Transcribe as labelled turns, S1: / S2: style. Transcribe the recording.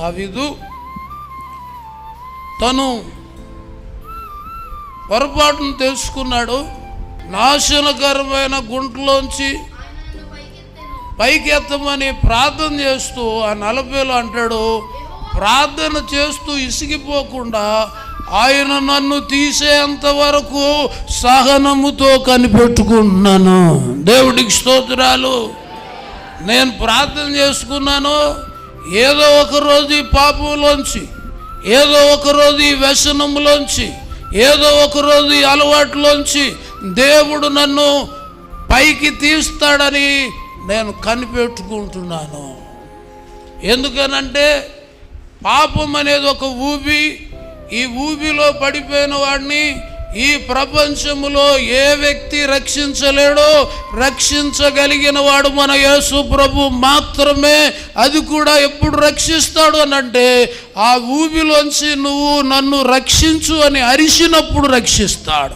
S1: దావీదు తను పొరపాటును తెలుసుకున్నాడు. నాశనకరమైన గుంటలోంచి పైకి ఎత్తమని ప్రార్థన చేస్తూ ఆ 40లో అంటాడు, ప్రార్థన చేస్తూ ఇసిగిపోకుండా ఆయన నన్ను తీసేంత వరకు సహనముతో కనిపెట్టుకుంటున్నాను. దేవుడికి స్తోత్రాలు. నేను ప్రార్థన చేసుకున్నాను. ఏదో ఒక రోజు ఈ పాపంలోంచి, ఏదో ఒక రోజు ఈ వ్యసనంలోంచి, ఏదో ఒక రోజు ఈ అలవాటులోంచి దేవుడు నన్ను పైకి తీస్తాడని నేను కనిపెట్టుకుంటున్నాను. ఎందుకనంటే పాపం అనేది ఒక ఊబి. ఈ ఊబిలో పడిపోయిన వాడిని ఈ ప్రపంచములో ఏ వ్యక్తి రక్షించలేడో. రక్షించగలిగిన వాడు మన యేసు ప్రభు మాత్రమే. అది కూడా ఎప్పుడు రక్షిస్తాడు అనంటే ఆ ఊబిలోంచి నువ్వు నన్ను రక్షించు అని అరిచినప్పుడు రక్షిస్తాడు.